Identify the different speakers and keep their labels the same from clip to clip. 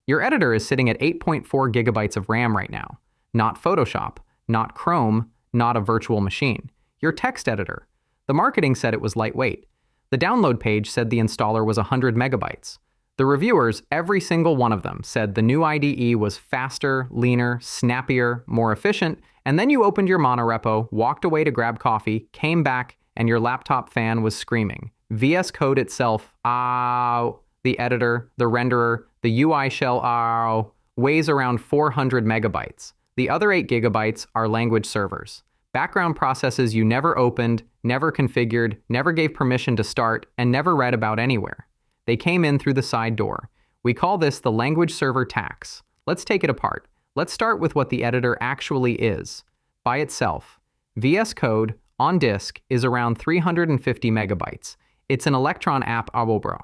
Speaker 1: Your editor is sitting at 8.4 gigabytes of RAM right now. Not Photoshop, not Chrome, not a virtual machine. Your text editor. The marketing said it was lightweight. The download page said the installer was 100 megabytes. The reviewers, every single one of them, said the new IDE was faster, leaner, snappier, more efficient, and then you opened your monorepo, walked away to grab coffee, came back, and your laptop fan was screaming. VS Code itself, the editor, the renderer, the UI shell, weighs around 400 megabytes. The other 8 gigabytes are language servers. Background processes you never opened, never configured, never gave permission to start, and never read about anywhere. They came in through the side door. We call this the language server tax. Let's take it apart. Let's start with what the editor actually is. By itself, VS Code on disk is around 350 megabytes. It's an Electron app awobro.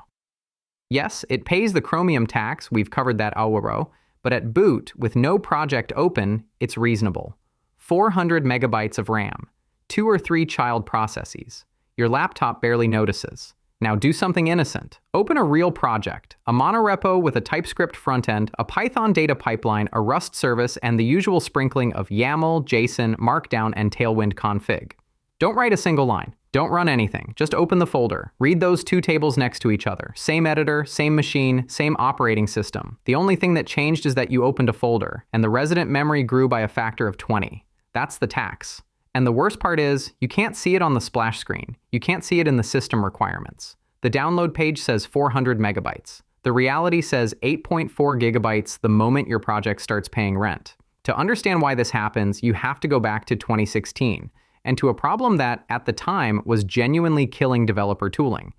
Speaker 1: Yes, it pays the Chromium tax, we've covered that awobro, but at boot, with no project open, it's reasonable. 400 megabytes of RAM, 2 or 3 child processes. Your laptop barely notices. Now do something innocent. Open a real project, a monorepo with a TypeScript frontend, a Python data pipeline, a Rust service, and the usual sprinkling of YAML, JSON, Markdown, and Tailwind config. Don't write a single line. Don't run anything. Just open the folder. Read those 2 tables next to each other. Same editor, same machine, same operating system. The only thing that changed is that you opened a folder, and the resident memory grew by a factor of 20. That's the tax. And the worst part is, you can't see it on the splash screen. You can't see it in the system requirements. The download page says 400 megabytes. The reality says 8.4 gigabytes the moment your project starts paying rent. To understand why this happens, you have to go back to 2016, and to a problem that, at the time, was genuinely killing developer tooling.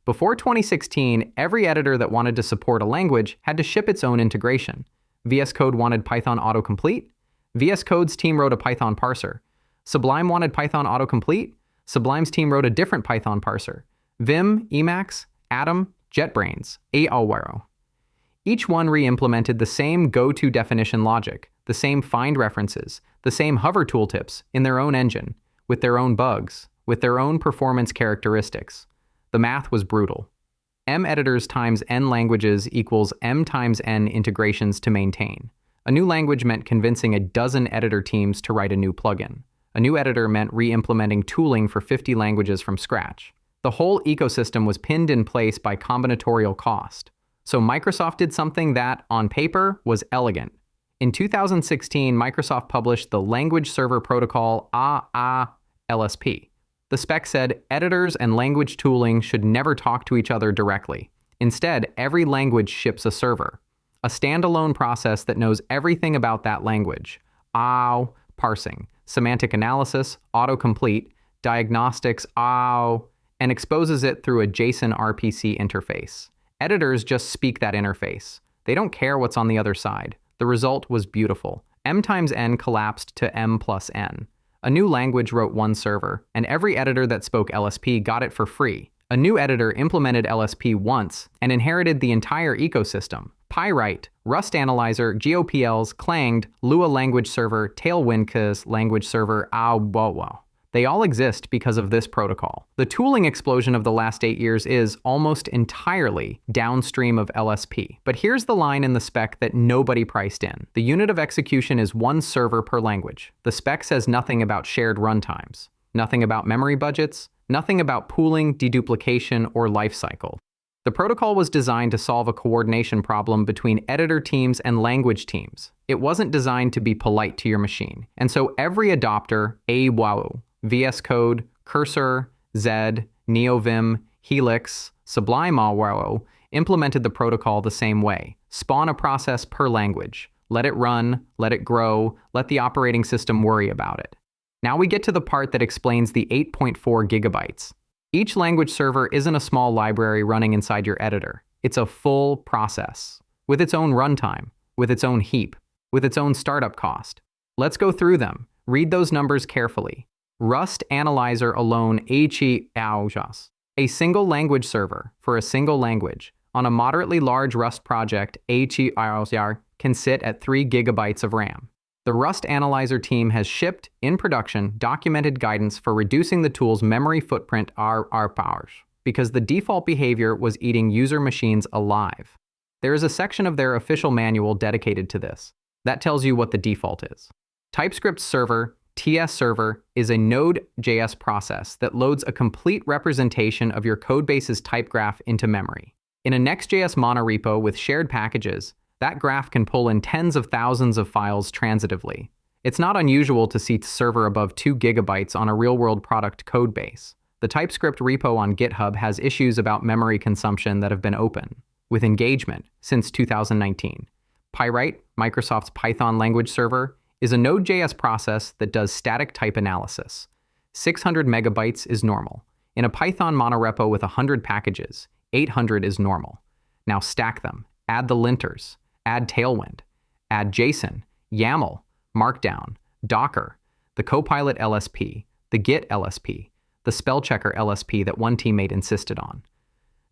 Speaker 1: Before 2016, every editor that wanted to support a language had to ship its own integration. VS Code wanted Python autocomplete. VS Code's team wrote a Python parser. Sublime wanted Python autocomplete. Sublime's team wrote a different Python parser. Vim, Emacs, Atom, JetBrains, AOWARO. Each one re-implemented the same go-to definition logic, the same find references, the same hover tooltips in their own engine, with their own bugs, with their own performance characteristics. The math was brutal. M editors times N languages equals M times N integrations to maintain. A new language meant convincing a dozen editor teams to write a new plugin. A new editor meant re-implementing tooling for 50 languages from scratch. The whole ecosystem was pinned in place by combinatorial cost. So Microsoft did something that, on paper, was elegant. In 2016, Microsoft published the Language Server Protocol LSP. The spec said editors and language tooling should never talk to each other directly. Instead, every language ships a server. A standalone process that knows everything about that language. Parsing, semantic analysis, autocomplete, diagnostics, and exposes it through a JSON RPC interface. Editors just speak that interface. They don't care what's on the other side. The result was beautiful. M times N collapsed to M plus N. A new language wrote one server, and every editor that spoke LSP got it for free. A new editor implemented LSP once and inherited the entire ecosystem. Pyright, Rust Analyzer, GOPLs, Clanged, Lua Language Server, tailwindcss-language-server, They all exist because of this protocol. The tooling explosion of the last 8 years is almost entirely downstream of LSP. But here's the line in the spec that nobody priced in. The unit of execution is 1 server per language. The spec says nothing about shared runtimes, nothing about memory budgets, nothing about pooling, deduplication, or lifecycle. The protocol was designed to solve a coordination problem between editor teams and language teams. It wasn't designed to be polite to your machine. And so every adopter, VS Code, Cursor, Zed, Neovim, Helix, Sublime implemented the protocol the same way. Spawn a process per language. Let it run, let it grow, let the operating system worry about it. Now we get to the part that explains the 8.4 gigabytes. Each language server isn't a small library running inside your editor. It's a full process, with its own runtime, with its own heap, with its own startup cost. Let's go through them. Read those numbers carefully. Rust Analyzer alone, a single language server for a single language on a moderately large Rust project, can sit at 3 gigabytes of RAM. The Rust Analyzer team has shipped, in production, documented guidance for reducing the tool's memory footprint powers, because the default behavior was eating user machines alive. There is a section of their official manual dedicated to this. That tells you what the default is. TypeScript server, tsserver, is a Node.js process that loads a complete representation of your codebase's type graph into memory. In a Next.js monorepo with shared packages, that graph can pull in tens of thousands of files transitively. It's not unusual to see tsserver above 2 gigabytes on a real-world product codebase. The TypeScript repo on GitHub has issues about memory consumption that have been open, with engagement, since 2019. Pyright, Microsoft's Python language server, is a Node.js process that does static type analysis. 600 megabytes is normal. In a Python monorepo with 100 packages, 800 is normal. Now stack them. Add the linters. Add Tailwind. Add JSON, YAML, Markdown, Docker, the copilot-LSP, the Git-LSP, the spell-checker-LSP that one teammate insisted on.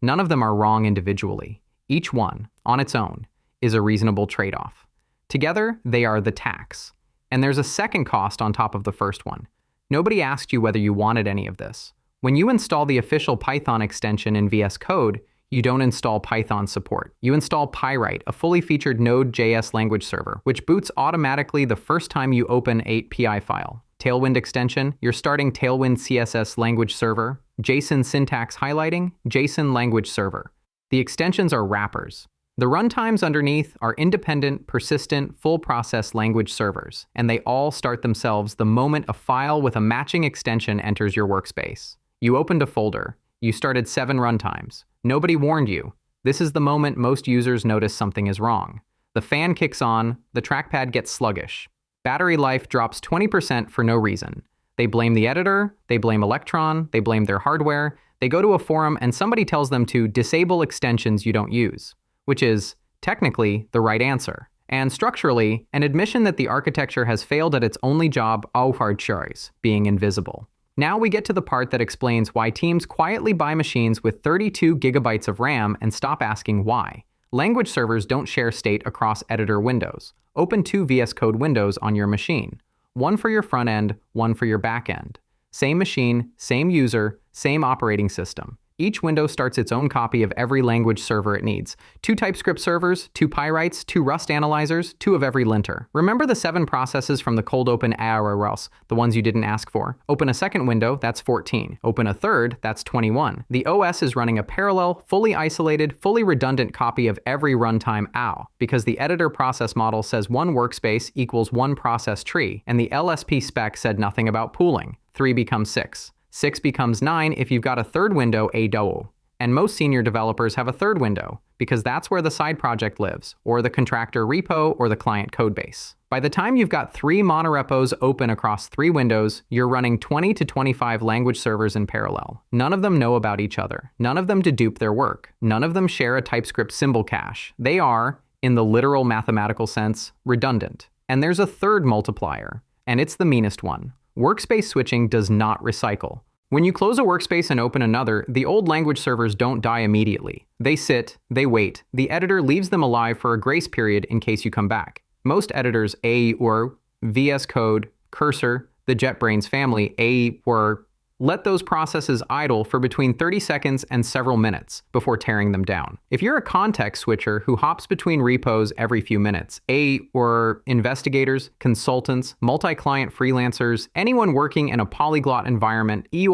Speaker 1: None of them are wrong individually. Each one, on its own, is a reasonable trade-off. Together, they are the tax. And there's a second cost on top of the first one. Nobody asked you whether you wanted any of this. When you install the official Python extension in VS Code, you don't install Python support. You install Pyright, a fully featured Node.js language server, which boots automatically the first time you open a PI file. Tailwind extension, you're starting tailwind-css-language-server, JSON syntax highlighting, json-language-server. The extensions are wrappers. The runtimes underneath are independent, persistent, full-process language servers, and they all start themselves the moment a file with a matching extension enters your workspace. You opened a folder. You started 7 runtimes. Nobody warned you. This is the moment most users notice something is wrong. The fan kicks on, the trackpad gets sluggish. Battery life drops 20% for no reason. They blame the editor, they blame Electron, they blame their hardware, they go to a forum and somebody tells them to disable extensions you don't use, which is, technically, the right answer. And structurally, an admission that the architecture has failed at its only job, hard choice, being invisible. Now we get to the part that explains why teams quietly buy machines with 32 gigabytes of RAM and stop asking why. Language servers don't share state across editor windows. Open 2 VS Code windows on your machine. One for your front end, one for your back end. Same machine, same user, same operating system. Each window starts its own copy of every language server it needs. 2 TypeScript servers, 2 Pyrights, 2 Rust analyzers, 2 of every linter. Remember the 7 processes from the cold open ARRs, the ones you didn't ask for? Open a second window, that's 14. Open a third, that's 21. The OS is running a parallel, fully isolated, fully redundant copy of every runtime OW, because the editor process model says 1 workspace equals 1 process tree, and the LSP spec said nothing about pooling. 3 becomes 6. 6 becomes 9 if you've got a third window, IDE. And most senior developers have a third window, because that's where the side project lives, or the contractor repo, or the client codebase. By the time you've got 3 monorepos open across 3 windows, you're running 20 to 25 language servers in parallel. None of them know about each other. None of them dedupe their work. None of them share a TypeScript symbol cache. They are, in the literal mathematical sense, redundant. And there's a third multiplier, and it's the meanest one. Workspace switching does not recycle. When you close a workspace and open another, the old language servers don't die immediately. They sit, they wait. The editor leaves them alive for a grace period in case you come back. Most editors, or VS Code, Cursor, the JetBrains family, or let those processes idle for between 30 seconds and several minutes before tearing them down. If you're a context switcher who hops between repos every few minutes, or investigators, consultants, multi-client freelancers, anyone working in a polyglot environment, you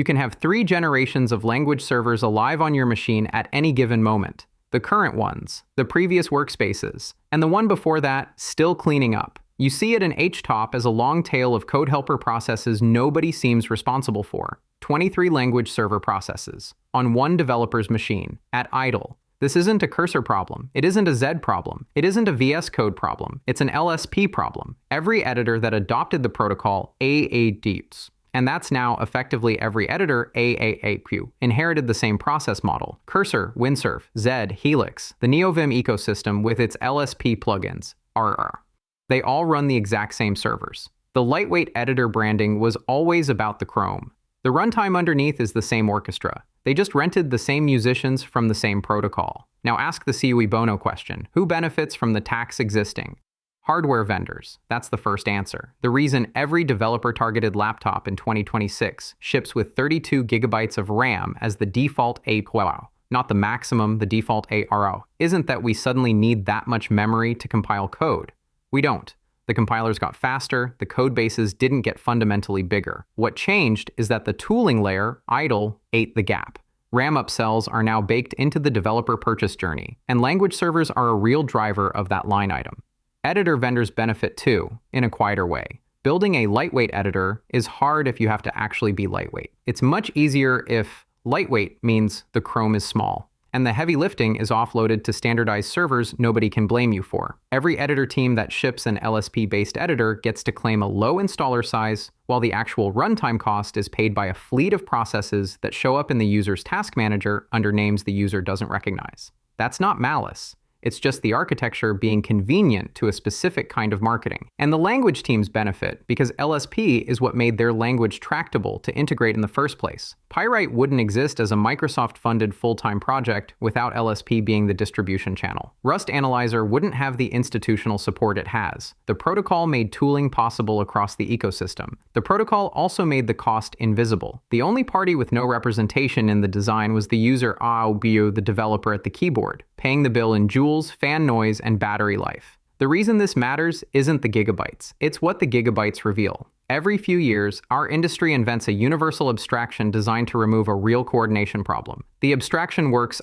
Speaker 1: can have 3 generations of language servers alive on your machine at any given moment. The current ones, the previous workspaces, and the one before that still cleaning up. You see it in HTOP as a long tail of code helper processes nobody seems responsible for. 23 language server processes on 1 developer's machine at idle. This isn't a Cursor problem. It isn't a Z problem. It isn't a VS Code problem. It's an LSP problem. Every editor that adopted the protocol AADs, and that's now effectively every editor AAAQ, inherited the same process model. Cursor, Windsurf, Z, Helix, the Neovim ecosystem with its LSP plugins, RR. They all run the exact same servers. The lightweight editor branding was always about the Chrome. The runtime underneath is the same orchestra. They just rented the same musicians from the same protocol. Now ask the Cui Bono question. Who benefits from the tax existing? Hardware vendors. That's the first answer. The reason every developer-targeted laptop in 2026 ships with 32 gigabytes of RAM as the default APU. not the maximum, the default ARO, isn't that we suddenly need that much memory to compile code. We don't. The compilers got faster, the code bases didn't get fundamentally bigger. What changed is that the tooling layer, IDLE, ate the gap. RAM upsells are now baked into the developer purchase journey, and language servers are a real driver of that line item. Editor vendors benefit too, in a quieter way. Building a lightweight editor is hard if you have to actually be lightweight. It's much easier if lightweight means the Chrome is small, and the heavy lifting is offloaded to standardized servers nobody can blame you for. Every editor team that ships an LSP-based editor gets to claim a low installer size, while the actual runtime cost is paid by a fleet of processes that show up in the user's task manager under names the user doesn't recognize. That's not malice. It's just the architecture being convenient to a specific kind of marketing. And the language teams benefit because LSP is what made their language tractable to integrate in the first place. Pyright wouldn't exist as a Microsoft-funded full-time project without LSP being the distribution channel. Rust Analyzer wouldn't have the institutional support it has. The protocol made tooling possible across the ecosystem. The protocol also made the cost invisible. The only party with no representation in the design was the user the developer at the keyboard, paying the bill in joules, fan noise, and battery life. The reason this matters isn't the gigabytes, it's what the gigabytes reveal. Every few years, our industry invents a universal abstraction designed to remove a real coordination problem. The abstraction works,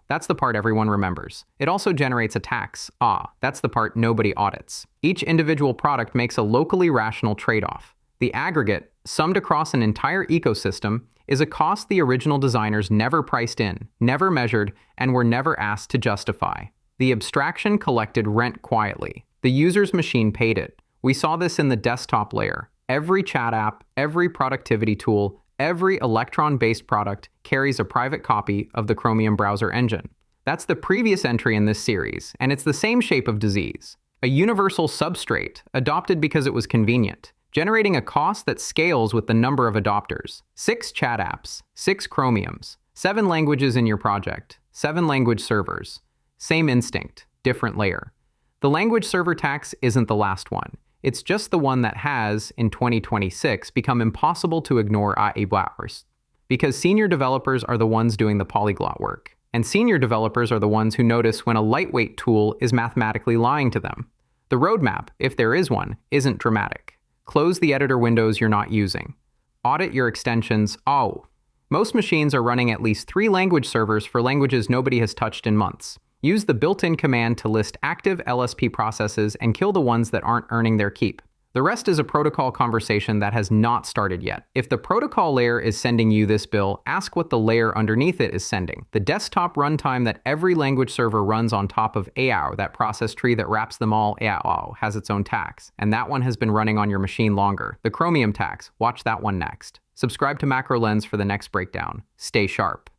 Speaker 1: that's the part everyone remembers. It also generates attacks, that's the part nobody audits. Each individual product makes a locally rational trade-off. The aggregate, summed across an entire ecosystem, is a cost the original designers never priced in, never measured, and were never asked to justify. The abstraction collected rent quietly. The user's machine paid it. We saw this in the desktop layer. Every chat app, every productivity tool, every Electron-based product carries a private copy of the Chromium browser engine. That's the previous entry in this series, and it's the same shape of disease. A universal substrate, adopted because it was convenient, generating a cost that scales with the number of adopters. 6 chat apps, 6 Chromiums, 7 languages in your project, 7 language servers. Same instinct, different layer. The language server tax isn't the last one. It's just the one that has, in 2026, become impossible to ignore because senior developers are the ones doing the polyglot work. And senior developers are the ones who notice when a lightweight tool is mathematically lying to them. The roadmap, if there is one, isn't dramatic. Close the editor windows you're not using. Audit your extensions. Most machines are running at least 3 language servers for languages nobody has touched in months. Use the built-in command to list active LSP processes and kill the ones that aren't earning their keep. The rest is a protocol conversation that has not started yet. If the protocol layer is sending you this bill, ask what the layer underneath it is sending. The desktop runtime that every language server runs on top of AO, that process tree that wraps them all, has its own tax. And that one has been running on your machine longer. The Chromium tax, watch that one next. Subscribe to MacroLens for the next breakdown. Stay sharp.